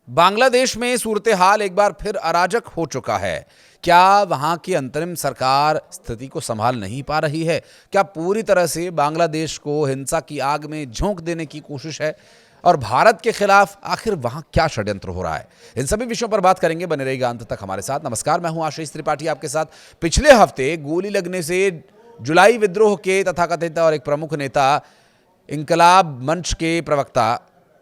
बांग्लादेश में सूरत हाल एक बार फिर अराजक हो चुका है। क्या वहां की अंतरिम सरकार स्थिति को संभाल नहीं पा रही है? क्या पूरी तरह से बांग्लादेश को हिंसा की आग में झोंक देने की कोशिश है? और भारत के खिलाफ आखिर वहां क्या षड्यंत्र हो रहा है? इन सभी विषयों पर बात करेंगे, बने रहिएगा अंत तक हमारे साथ। नमस्कार, मैं हूं आशीष त्रिपाठी आपके साथ। पिछले हफ्ते गोली लगने से जुलाई विद्रोह के तथाकथित और एक प्रमुख नेता इंकलाब मंच के प्रवक्ता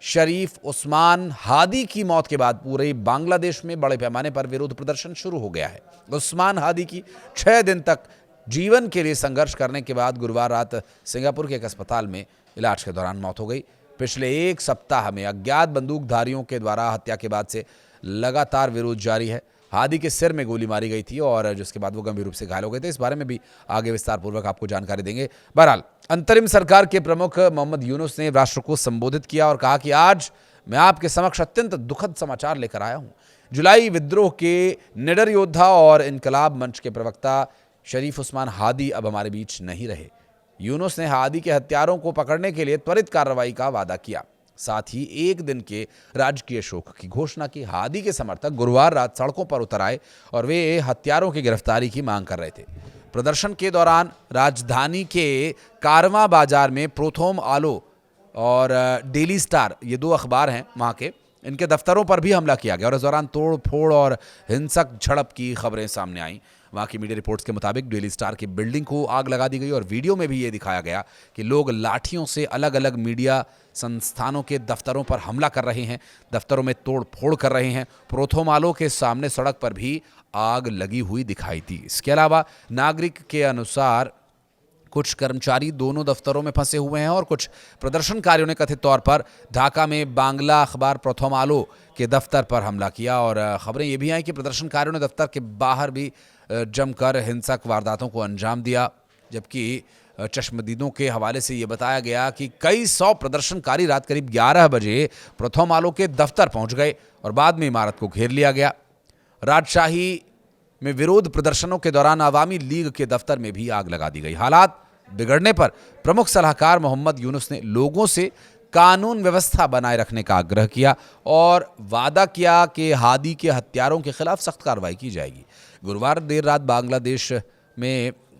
शरीफ उस्मान हादी की मौत के बाद पूरे बांग्लादेश में बड़े पैमाने पर विरोध प्रदर्शन शुरू हो गया है। उस्मान हादी की 6 दिन तक जीवन के लिए संघर्ष करने के बाद गुरुवार रात सिंगापुर के एक अस्पताल में इलाज के दौरान मौत हो गई। पिछले एक सप्ताह में अज्ञात बंदूकधारियों के द्वारा हत्या के बाद से लगातार विरोध जारी है। हादी के सिर में गोली मारी गई थी और जिसके बाद वो गंभीर रूप से घायल हो गए थे। इस बारे में भी आगे विस्तार पूर्वक आपको जानकारी देंगे। बहरहाल, अंतरिम सरकार के प्रमुख मोहम्मद यूनुस ने राष्ट्र को संबोधित किया और कहा कि आज मैं आपके समक्ष अत्यंत दुखद समाचार लेकर आया हूं। जुलाई विद्रोह के निडर योद्धा और इनकलाब मंच के प्रवक्ता शरीफ उस्मान हादी अब हमारे बीच नहीं रहे। यूनुस ने हादी के हत्यारों को पकड़ने के लिए त्वरित कार्रवाई का वादा किया। साथ ही एक दिन के राजकीय शोक की घोषणा की। हादी के समर्थक गुरुवार रात सड़कों पर उतर आए और वे हत्यारों की गिरफ्तारी की मांग कर रहे थे। प्रदर्शन के दौरान राजधानी के कारवां बाजार में प्रोथोम आलो और डेली स्टार, ये 2 अखबार हैं वहाँ के, इनके दफ्तरों पर भी हमला किया गया और इस दौरान तोड़ फोड़ और हिंसक झड़प की खबरें सामने आईं। वहाँ की मीडिया रिपोर्ट्स के मुताबिक डेली स्टार की बिल्डिंग को आग लगा दी गई और वीडियो में भी ये दिखाया गया कि लोग लाठियों से अलग अलग मीडिया संस्थानों के दफ्तरों पर हमला कर रहे हैं, दफ्तरों में तोड़ फोड़ कर रहे हैं। प्रोथोमालो के सामने सड़क पर भी आग लगी हुई दिखाई दी। इसके अलावा नागरिक के अनुसार कुछ कर्मचारी दोनों दफ्तरों में फंसे हुए हैं और कुछ प्रदर्शनकारियों ने कथित तौर पर ढाका में बांग्ला अखबार प्रोथोमालो के दफ्तर पर हमला किया। और खबरें ये भी आई कि प्रदर्शनकारियों ने दफ्तर के बाहर भी जमकर हिंसक वारदातों को अंजाम दिया, जबकि चश्मदीदों के हवाले से ये बताया गया कि कई 100 प्रदर्शनकारी रात करीब 11 बजे प्रोथोमालो के दफ्तर पहुंच गए और बाद में इमारत को घेर लिया गया। राजशाही में विरोध प्रदर्शनों के दौरान अवामी लीग के दफ्तर में भी आग लगा दी गई। हालात बिगड़ने पर प्रमुख सलाहकार मोहम्मद यूनुस ने लोगों से कानून व्यवस्था बनाए रखने का आग्रह किया और वादा किया कि हादी के हत्यारों के खिलाफ सख्त कार्रवाई की जाएगी। गुरुवार देर रात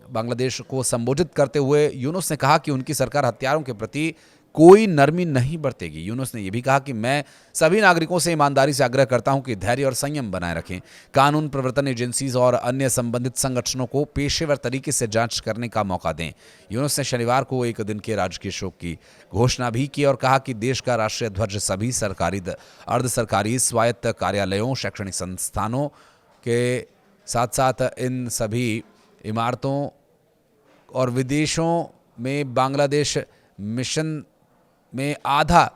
बांग्लादेश को संबोधित करते हुए यूनुस ने कहा कि उनकी सरकार हत्यारों के प्रति कोई नरमी नहीं बरतेगी। यूनुस ने यह भी कहा कि मैं सभी नागरिकों से ईमानदारी से आग्रह करता हूं कि धैर्य और संयम बनाए रखें। कानून प्रवर्तन एजेंसीज और अन्य संबंधित संगठनों को पेशेवर तरीके से जांच करने का मौका दें। यूनुस ने शनिवार को एक दिन के राजकीय शोक की घोषणा भी की और कहा कि देश का राष्ट्रीय ध्वज सभी सरकारी, अर्ध सरकारी, स्वायत्त कार्यालयों, शैक्षणिक संस्थानों के साथ साथ इन सभी इमारतों और विदेशों में बांग्लादेश मिशन में आधा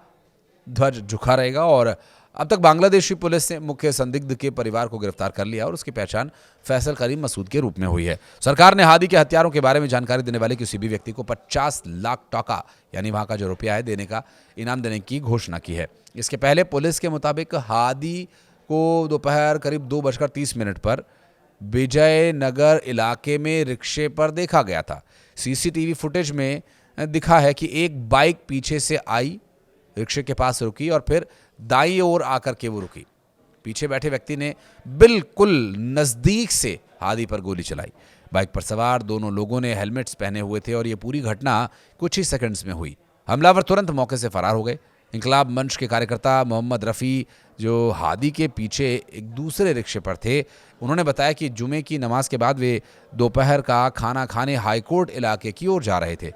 ध्वज झुका रहेगा। और अब तक बांग्लादेशी पुलिस ने मुख्य संदिग्ध के परिवार को गिरफ्तार कर लिया और उसकी पहचान फैसल करीम मसूद के रूप में हुई है। सरकार ने हादी के हत्यारों के बारे में जानकारी देने वाले किसी भी व्यक्ति को 50 लाख टका, यानी वहां का जो रुपया है, देने का इनाम देने की घोषणा की है। इसके पहले पुलिस के मुताबिक हादी को दोपहर करीब 2:30 पर विजयनगर इलाके में रिक्शे पर देखा गया था। सीसीटीवी फुटेज में दिखा है कि एक बाइक पीछे से आई, रिक्शे के पास रुकी और फिर दाईं ओर आकर के वो रुकी। पीछे बैठे व्यक्ति ने बिल्कुल नजदीक से हादी पर गोली चलाई। बाइक पर सवार दोनों लोगों ने हेलमेट्स पहने हुए थे और ये पूरी घटना कुछ ही सेकंड्स में हुई। हमलावर तुरंत मौके से फरार हो गए। इंकलाब मंच के कार्यकर्ता मोहम्मद रफ़ी, जो हादी के पीछे एक दूसरे रिक्शे पर थे, उन्होंने बताया कि जुमे की नमाज के बाद वे दोपहर का खाना खाने हाईकोर्ट इलाके की ओर जा रहे थे।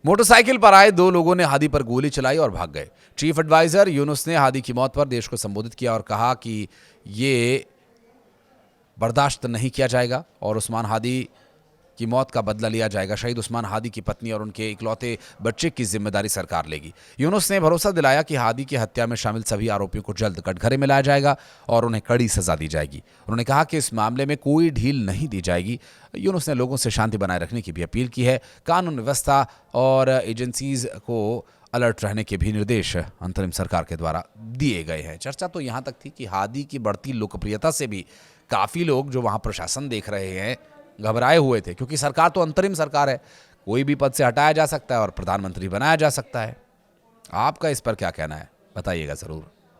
मोटरसाइकिल पर आए 2 लोगों ने हादी पर गोली चलाई और भाग गए। चीफ एडवाइजर यूनुस ने हादी की मौत पर देश को संबोधित किया और कहा कि ये बर्दाश्त नहीं किया जाएगा और उस्मान हादी की मौत का बदला लिया जाएगा। शहीद उस्मान हादी की पत्नी और उनके इकलौते बच्चे की जिम्मेदारी सरकार लेगी। यूनुस ने भरोसा दिलाया कि हादी की हत्या में शामिल सभी आरोपियों को जल्द कटघरे में लाया जाएगा और उन्हें कड़ी सजा दी जाएगी। उन्होंने कहा कि इस मामले में कोई ढील नहीं दी जाएगी। यूनुस ने लोगों से शांति बनाए रखने की भी अपील की है। कानून व्यवस्था और एजेंसीज को अलर्ट रहने के भी निर्देश अंतरिम सरकार के द्वारा दिए गए हैं। चर्चा तो यहाँ तक थी कि हादी की बढ़ती लोकप्रियता से भी काफ़ी लोग जो वहाँ प्रशासन देख रहे हैं घबराए हुए थे, क्योंकि सरकार तो अंतरिम सरकार है, कोई भी पद से हटाया जा सकता है और प्रधानमंत्री बनाया जा सकता है। आपका इस पर क्या कहना है, बताइएगा ज़रूर।